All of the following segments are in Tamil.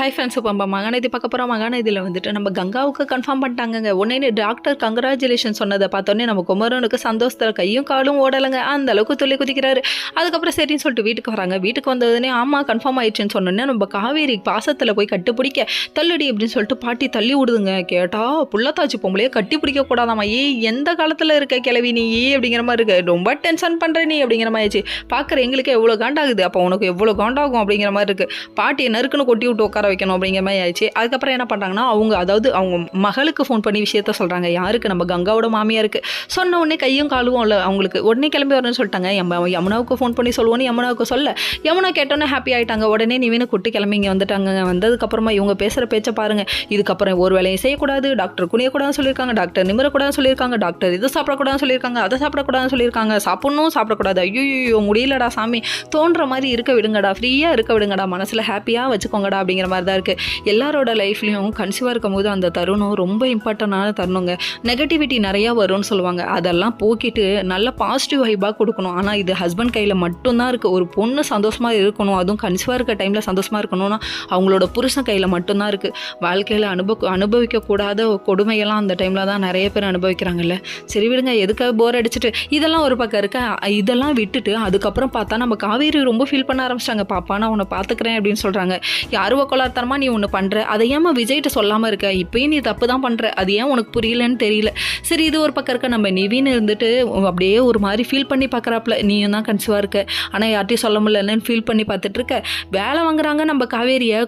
ஹாய் ஃப்ரெண்ட்ஸ், இப்போ நம்ம மகாநதி பார்க்க போகிறோம். மகாநதியில் வந்துட்டு நம்ம கங்காவுக்கு கன்ஃபார்ம் பண்ணிட்டாங்கங்க. உடனே டாக்டர் கங்க்ராச்சுலேஷன் சொன்னதை பார்த்தோன்னே நம்ம குமரனுக்கு சந்தோஷத்தில் கையும் காலும் ஓடலைங்க. அந்த அளவுக்கு துள்ளி குதிக்கிறாரு. அதுக்கப்புறம் சரின்னு சொல்லிட்டு வீட்டுக்கு வராங்க. வீட்டுக்கு வந்ததுனே ஆமாம் கன்ஃபார்ம் ஆயிடுச்சுன்னு சொன்னோன்னே நம்ம காவேரி பாசத்தில் போய் கட்டி பிடிக்க தள்ளுடி அப்படின்னு சொல்லிட்டு பாட்டி தள்ளி விடுதுங்க. கேட்டால் புள்ளத்தாச்சி பொம்பளையே கட்டி பிடிக்க கூடாதாம்மா. எந்த காலத்தில் இருக்க கிளவி நீ அப்படிங்கிற மாதிரி இருக்கு. ரொம்ப டென்ஷன் பண்ணுற நீ அப்படிங்கிற மாதிரி ஆயிடுச்சு. பார்க்குற எங்களுக்கு எவ்வளோ காண்டாகுது, அப்போ உனக்கு எவ்வளோ காண்டாகும் அப்படிங்கிற மாதிரி இருக்குது. பாட்டியை நறுக்குன்னு கொட்டி விட்டு உட்கார வைக்கணும் அப்படிங்கிற மாதிரி ஆயிடுச்சு. அதுக்கப்புறம் என்ன பண்ணுறாங்கன்னா அவங்க மகளுக்கு ஃபோன் பண்ணி விஷயத்த சொல்கிறாங்க. யாருக்கு? நம்ம கங்காவோட மாமியாருக்கு. சொன்ன உடனே கையும் காலும் இல்லை அவங்களுக்கு. உடனே கிளம்பி வரணும்னு சொல்லிட்டாங்க. யமுனாவுக்கு ஃபோன் பண்ணி சொல்லுவோன்னு யமுனாவுக்கு சொல்ல யமுனா கேட்டோன்னே ஹாப்பி ஆகிட்டாங்க. உடனே நிவினை கூட்டு கிளம்பி இங்கே வந்துட்டாங்க. வந்ததுக்கப்புறமா இவங்க பேசுகிற பேச்சை பாருங்கள். இதுக்கப்புறம் ஒரு வேலையும் செய்யக்கூடாது, டாக்டர் குனியக்கூடாதுன்னு சொல்லியிருக்காங்க, டாக்டர் நிமிரக்கூடாதுன்னு சொல்லியிருக்காங்க, டாக்டர் இது சாப்பிடக்கூடாதுன்னு சொல்லியிருக்காங்க, அதை சாப்பிடக்கூடாதுன்னு சொல்லியிருக்காங்க, சாப்பிட்ணும் சாப்பிடக்கூடாது. ஐயோ முடியலடா சாமி, தோன்ற மாதிரி இருக்க விடுங்கடா, ஃப்ரீயாக இருக்க விடுங்கடா, மனசில் ஹாப்பியாக வச்சுக்கோங்கடா அப்படிங்கிற மாதிரி தான் இருக்குது. எல்லாரோட லைஃப்லையும் கன்சீவாக இருக்கும் போது அந்த தருணம் ரொம்ப இம்பார்ட்டண்டான தருணங்க. நெகட்டிவிட்டி நிறையா வரும்னு சொல்லுவாங்க. அதெல்லாம் போக்கிட்டு நல்ல பாசிட்டிவ் வைபாக கொடுக்கணும். ஆனால் இது ஹஸ்பண்ட் கையில் மட்டும்தான் இருக்குது. ஒரு பொண்ணு சந்தோஷமாக இருக்கணும், அதுவும் கன்சீவாக இருக்க டைமில் சந்தோஷமாக இருக்கணும்னா அவங்களோட புருஷன் கையில் மட்டும்தான் இருக்குது. வாழ்க்கையில் அனுபவிக்கக்கூடாத கொடுமையெல்லாம் அந்த டைமில் தான் நிறைய பேர் அனுபவிக்கிறாங்கல்ல. சரி விடுங்க, எதுக்காக போர் அடிச்சுட்டு இதெல்லாம் ஒரு பக்கம் இருக்க. இதெல்லாம் விட்டுட்டு அதுக்கப்புறம் பார்த்தா நம்ம காவேரி ரொம்ப ஃபீல் பண்ண ஆரம்பிச்சிட்டாங்க. பாப்பா நான் உன்னை பார்த்துக்கிறேன் அப்படின்னு சொல்கிறாங்க. யாருவோ கொள்ளாதரமா நீ ஒன்று பண்ணுற, அதை ஏமா விஜய்கிட்ட சொல்லாமல் இருக்க? இப்போயும் நீ தப்பு தான் பண்ணுற, அது ஏன் உனக்கு புரியலன்னு தெரியல. சரி இது ஒரு பக்கம் இருக்க. நம்ம நிவின் இருந்துட்டு அப்படியே ஒரு மாதிரி ஃபீல் பண்ணி பார்க்குறாப்புல. நீயும் தான் கன்சீவாக இருக்க, ஆனால் யார்ட்டையும் சொல்ல முடியலன்னு ஃபீல் பண்ணி பார்த்துட்டு இருக்க. வேலை வாங்குறாங்க நம்ம காவேரியை.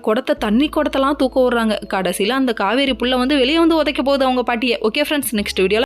தண்ணி குடத்தெல்லாம் தூக்க விடுறாங்க. கடைசியில் அந்த காவேரி புள்ள வந்து வெளியே வந்து உதைக்க போகுது அவங்க பாட்டியை. ஓகே ஃப்ரெண்ட்ஸ், நெக்ஸ்ட் வீடியோவில்